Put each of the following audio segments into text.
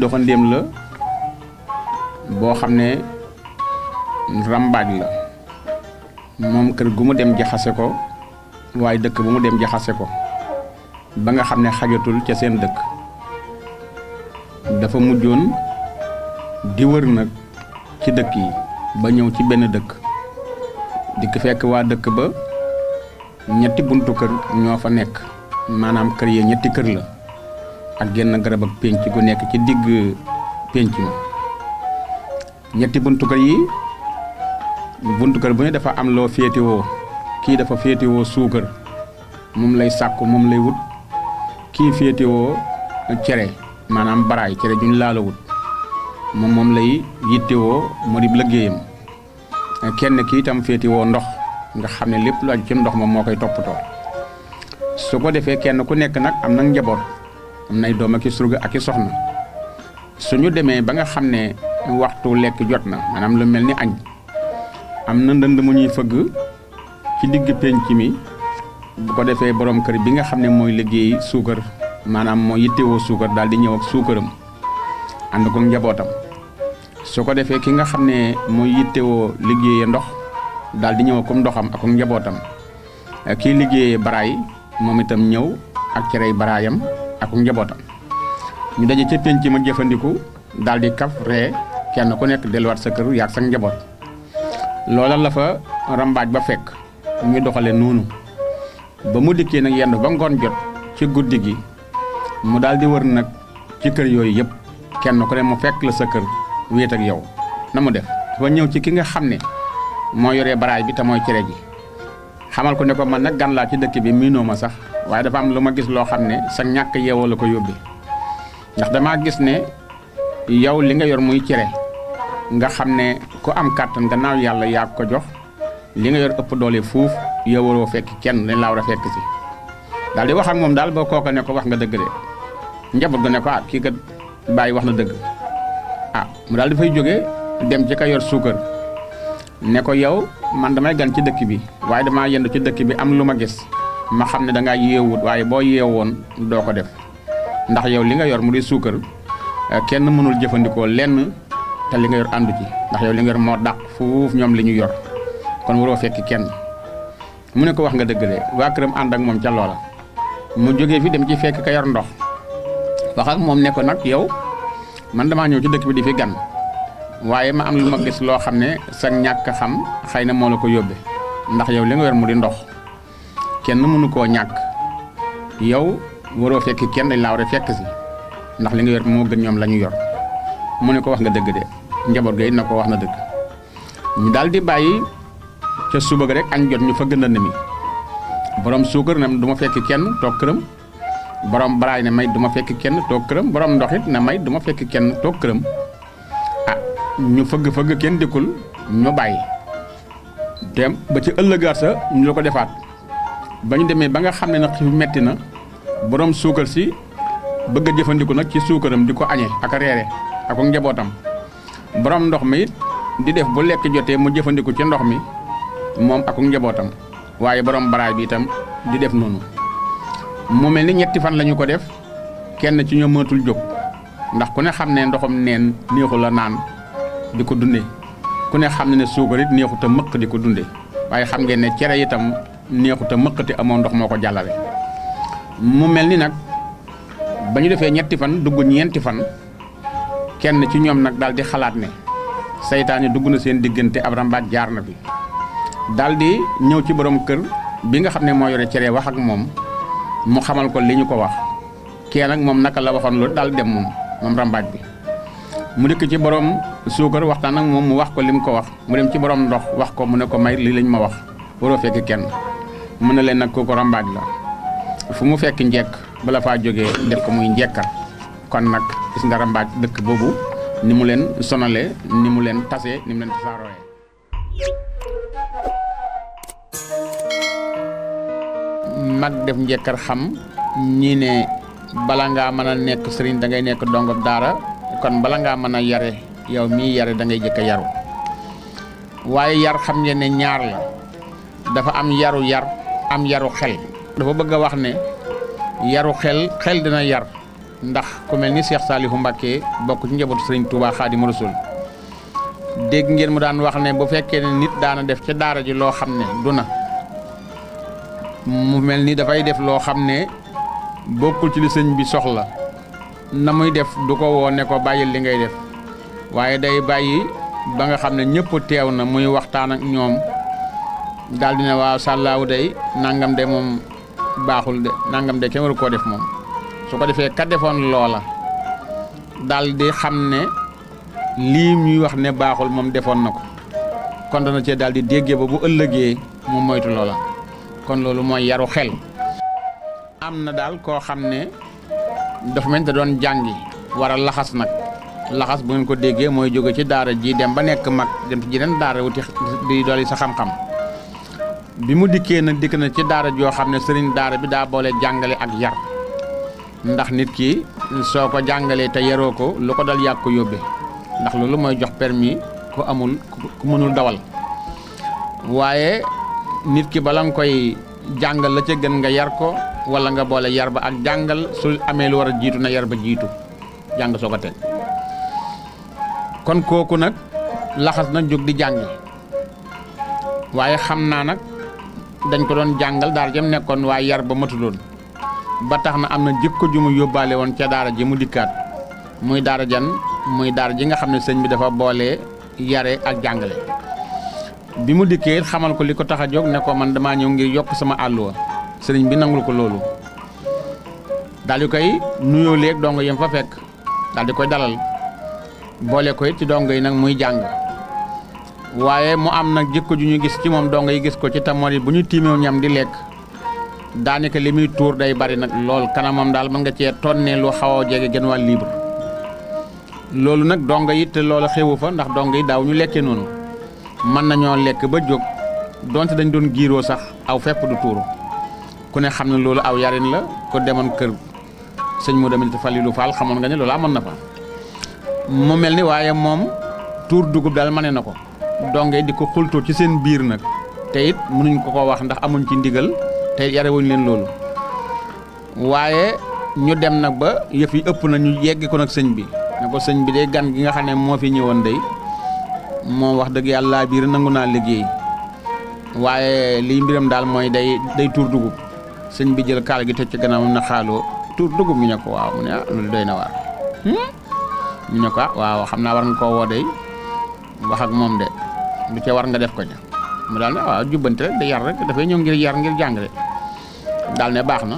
doxandéem la boo xam ne rambaaj la moom kër gu mu dem jaxase ko waaye dëkk bu mu dem jaxase ko ba nga xam ne xajatul ca seen dëkk dafa mujjoon di wër nag ci dëkk yi ba ñëw ci benn dëkk dikk fekk waa dëkk ba ñetti buntu kër ñoo fa nekk maanaam kër yi ñetti kër la ak genn garab ak pénc gu nekk ci digg pénc ma ñetti buntu kër yi buntu kër bu ne dafa am loo féetewoo kii dafa féetewoo suukar moom lay sàkku moom lay wut kii féetewoo cere maanaam baraay cere juñ laalawut moom lay yittewoo moo di liggéeyam kenn kii itam féetewoo ndox nga xam ne lépp lu aju ci ndox ma moo koy toppatoo su ko defee kenn ku nekk nag am na njaboot am nay doom ak i surga ak i soxna suñu demee ba nga xam ne waxtu lekk jot na maanaam lu mel ni añ am na ndënd mu ñuy fëgg ci digg penc mi bu ko defee borom kër bi nga xam ne mooy liggéey suukar maanaam moo yittewoo suukar daal di ñëw ak suukaram ànd ko njabootam su ko defee ki nga xam ne mooy yittewoo liggéeyee ndox daal di ñëw ak ndoxam ak njabootam kii liggéeyee baraay moom itam ñëw ak cerey baraayam ak njabootam ñu daje ca penc ma jëfandiku daal di kaf ree kenn ku nekk delluwaat sa kër yaag sa njaboot loola la fa rambaaj ba fekk ñu doxale noonu ba mu dikkee nag yenn ba ngoon jot ci guddi gi mu daal di wër nag ci kër yooyu yëpp kenn ku ne mu fekk la sa kër wéet ak yow na mu def dafa ñëw ci ki nga xam ne moo yoree baraay bi te mooy cere ji xamal ko ne ko man nag gan laa ci dëkk bi miinoo ma sax waaye dafa am lu ma gis loo xam ne sa ñàkk yeewoo la ko yóbbee ndax damaa gis ne yow li nga yor muy cere nga xam ne ku am kàttan gannaaw yàlla yaa ko jox li nga yor ëpp doole fuuf yow waroo fekk kenn dañ laa war a fekk si daal di wax ak moom daal ba kooka ne ko wax nga dëgg de njaboot ga ne ko kii kat bàyyi wax na dëgg mu daal dafay jóge dem ci ka yor suukar ne ko yow man damay gan ci dëkk bi waaye damaa yendu ci dëkk bi am lu ma gis ma xam ne da ngaa yeewut waaye boo yeewoon doo ko def ndax yow li nga yor mu di suukar kenn mënul jëfandikoo lenn te li nga yor àndu ci ndax yow li nga yor moo dàq fuuf ñoom li ñu yor kon waroo fekk kenn mu ne ko wax nga dëgg de waa këram ànd ak moom ca loola mu jógee fi dem ci fekk ka yor ndox wax ak moom ne ko nag yow man damaa ñëw ci dëkk bi di fi gan waaye ma am lu ma gis loo xam ne sa ñàkk xam xëy na moo la ko yóbbe ndax yow li nga yor mu di ndox kenn mënu koo ñàkk yow waroo fekk kenn dañ laa war a fekk si ndax li nga yor moo gën ñoom la ñu yor mu ne ko wax nga dëgg de njaboot ga it na ko wax na dëgg ñu daal di bàyyi ca suba ga rek añ jot ñu fa gën a mi borom suukar ne du ma fekk kenn toog këram borom baraay ne may du ma fekk kenn toog këram borom ndox it ne may du ma fekk kenn toog këram ñu fëgg kenn dikkul ñu bàyyi dem ba ci ëllëgaat sa ñu la ko defaat ba ñu demee ba nga xam ne nag xiif metti na borom suukar si bëgg a jëfandiku nag ci suukaram di ko añee ak a reere ak njabootam borom ndox mi it di def bu lekk jotee mu jëfandiku ci ndox mi moom ak njabootam waaye borom baraay bi itam di def noonu mu mel ni ñetti fan lañu ko def kenn ci ñoom mënatul jóg ndax ku ne xam ne ndoxam neen neexu la naan di ko dunde ku ne xam ne ne suukar it neexut a mëq di ko dunde waaye xam ngeen ne cere itam neexut a mëq te amoo ndox moo ko jàllale mu mel ni nag ba ñu defee ñetti fan dugg ñeenti fan kenn ci ñoom nag daal di xalaat ne saytaane dugg na seen diggante ab rambaaj jaar na fi daal di ñëw ci borom kër bi nga xam ne moo yore cere wax ak moom mu xamal ko li ñu ko wax kee nag moom naka la waxoon loolu daal dem moom rambaaj bi mu dikk ci borom suukar waxtaan ak moom mu wax ko li mu ko wax mu dem ci borom ndox wax ko mu ne ko may lii lañ ma wax waroo fekk kenn mu ne leen nag kooku rambaaj la fu mu fekk njekk bala faa jógee def ko muy njekkal kon nag gis nga rambaaj dëkk boobu ni mu leen sonale ni mu leen tasee ni mu leen tasaarooyee mag def njekkar xam ñi ne bala ngaa mën a nekk sëriñ da ngay nekk dongob daara kon bala ngaa mën a yare yow mii yare da ngay jëkk a yaru waaye yar xam ngeen ne ñaar la dafa am yar am yaru xel dafa bëgg a wax ne yaru xel dina yar ndax ku mel ni Cheikh Saliou Mbacké bokk ci njabootu Serigne Touba Xaadimu Rasuul dégg ngeen mu daan wax ne bu fekkee ne nit daana def ca daara ji loo xam ne du na mu mel ni dafay def loo xam ne bokkul ci li sëñ bi soxla na muy def du ko woo ne ko bàyyil li ngay def waaye day bàyyi ba nga xam ne ñëpp teew na muy waxtaan ak ñoom daal di ne waaw sàllaawu day nangam de moom baaxul de nangam de kenn waru koo def moom su ko defee ka defoon loola daal di xam ne lii ñuy wax ne baaxul moom defoon na ko kon dana cee daal di déggee ba bu ëllëgee mu moytu loola kon loolu mooy yaru xel. am na daal koo xam ne dafa mel da doon jàngi war a laxas nag laxas bu ngeen ko déggee mooy jóge ci daara ji dem ba nekk mag dem ci jeneen daara wuti di dolli sa xam-xam bi mu dikkee nag dikk na ci daara joo xam ne sëriñ daara bi daa boole jàngale ak yar ndax nit ki soo ko jàngalee te yaroo ko lu ko dal yàgg ko yóbbee ndax loolu mooy jox permis ku amul ku mënul dawal waaye nit ki bala nga koy jàngal la ca gën nga yar ko wala nga boole yar ba ak jàngal su amee lu war a jiitu na yar ba jiitu jàng soo ko teg kon kooku nag laxas na jóg di jàngi waaye xam naa nag dañ ko doon jàngal daara jëm nekkoon waaye yar ba matuloon ba tax na am na jikko ju mu yóbbaale woon ca daara ji mu dikkaat muy daara ji nga xam ne sëñ bi dafa boole yare ak jàngale bi mu dikkee xamal ko li ko tax a jóg ne ko man damaa ñëw ngir yokk sama àlluwa sëriñ bi nangul ko loolu daal di koy nuyoo léeg dongo yem fa fekk daal di koy dalal boole ko it ci dongo yi nag muy jàng waaye mu am nag jikko ju ñu gis ci moom dongo yi gis ko ci tamori bu ñu tiimew ñam di lekk daanaka li muy tuur day bari nag lool kanamam daal mën nga cee tonnee lu xaw a jege gën waa libre loolu nag dongo yi te loolu xewu fa ndax dongo yi daaw ñu lekkee noonu mën nañoo lekk ba jóg donte dañ doon giiroo sax aw fepp du tuuru ku ne xam ne loolu aw yarin la ko demoon kër sëñ mu demee ci Falilou Fall xamoon nga ne loolu amoon na fa mu mel ni waaye moom tuur dugub daal mane na ko donge di ko xultoo ci seen biir nag te it mënuñ ko ko wax ndax amuñ ci ndigal te yarewuñ leen loolu waaye ñu dem nag ba yëf yi ëpp na ñu yegg ko nag sëñ bi ne ko sëñ bi day gan gi nga xam ne moo fi ñëwoon day moom wax dëgg yàlla biir nangu naa liggéey waaye liy mbiram daal mooy day tuur dugub sëñ bi jël kaal gi teg ci gannaaw na xaaloo tuur dugub ñu ne ko waaw mu ne loolu doy na waar ñu ne ko waaw xam naa war nga koo woo day wax ak moom de lu ca war nga def ko ja mu daal ne waaw jubbante rek da yar rek dafay ñëw ngir yar ngir jàngale daal ne baax na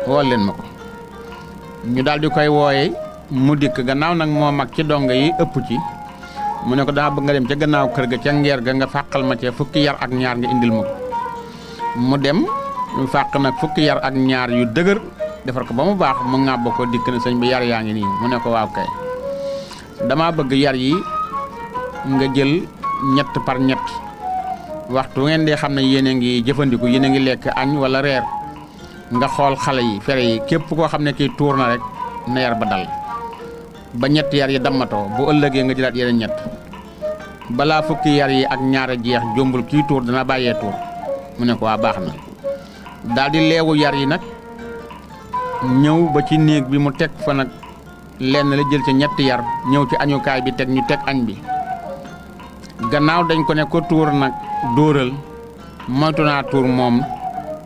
wool leen ma ko ñu daal di koy wooyee mu dikk gannaaw nag moo mag ci dongo yi ëpp ci mu ne ko daa bëgg nga dem ca gannaaw kër ga ca ngeer ga nga fàqal ma ca fukki yar ak ñaar nga indil ma ko mu dem mu fàq nag fukki yar ak ñaar yu dëgër defar ko ba mu baax mu ŋàbb ko dikk na sëñ bi yar yaa ngi nii mu ne ko waaw kay dama bëgg yar yi nga jël ñett par ñett waxtu ngeen dee xam ne yéen a ngi jëfandiku yéen a ngi lekk añ wala reer nga xool xale yi fere yi képp koo xam ne kii tuur na rek na yar ba dal ba ñett yar yi dammatoo bu ëllëgee nga jëlaat yeneen ñett balaa fukki yar yi ak ñaar a jeex jombul kii tuur dana bàyyee tuur mu ne ko waa baax na daal di leewu yar yi nag ñëw ba ci néeg bi mu teg fa nag lenn la jël ca ñetti yar ñëw ci añukaay bi teg ñu teg añ bi gannaaw dañ ko ne ko tuur nag dóoral moytu naa tuur moom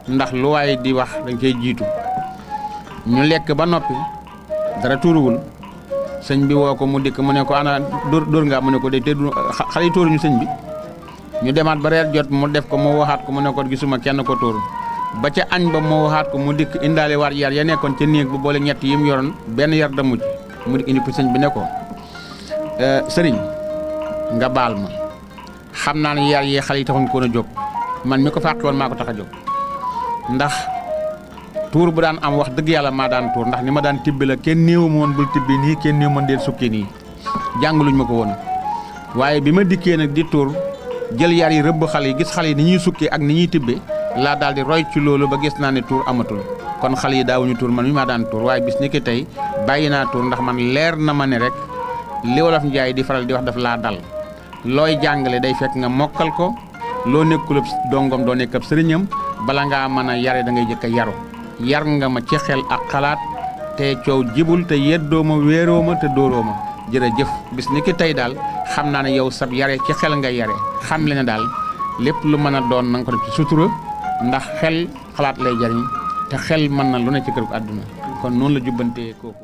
ndax lu waay di wax dañ koy jiitu ñu lekk ba noppi dara tuuruwul sëñ bi woo ko mu dikk mu ne ko ana dóor nga mu ne ko de te xale yi tuuruñu sëñ bi ñu demaat ba reer jot mu def ko mu waxaat ko mu ne ko gisuma kenn ko tuur ba ca añ ba mu waxaat ko mu dikk indaale waat yar ya nekkoon ca néeg bu boole ñett yi mu yoroon benn yar da mujj mu dikk indi ko sëñ bi ne ko sëriñ nga baal ma xam naa ne yar yi xale yi taxuñ ko woon a jóg man mi ko fàqi woon maa ko tax a jóg ndax tuur bu daan am wax dëgg yàlla maa daan tuur ndax ni ma daan tibbi la kenn néewu ma woon bul tibbi nii kenn néewu ma deel sukki nii jàngaluñ ma ko woon waaye bi ma dikkee nag di tuur jël yar yi rëbb xale yi gis xale yi ni ñuy sukkee ak ni ñuy tibbe laa daal di roy ci loolu ba gis naa ne tuur amatul kon xale yi daawuñu tuur man mi maa daan tuur waaye bis ni ki tey bàyyi naa tuur ndax man leer na ma ne rek li Wolof Njaay di faral di wax daf laa dal looy jàngale day fekk nga mokkal ko loo nekkul ab dongom doo nekk ab sëriñam bala ngaa mën a yare da ngay jëkk a yaru yar nga ma ci xel ak xalaat te coow jibul te yeddoo ma wéeroo ma te dóoroo ma jërëjëf bis ni ki tey daal xam naa ne yow sab yare ci xel nga yare xam le ne daal lépp lu mën a doon na nga ko def ci sutura ndax xel xalaat lay jariñ te xel mën na lu ne ci kër àdduna kon noonu la jubbantee kooku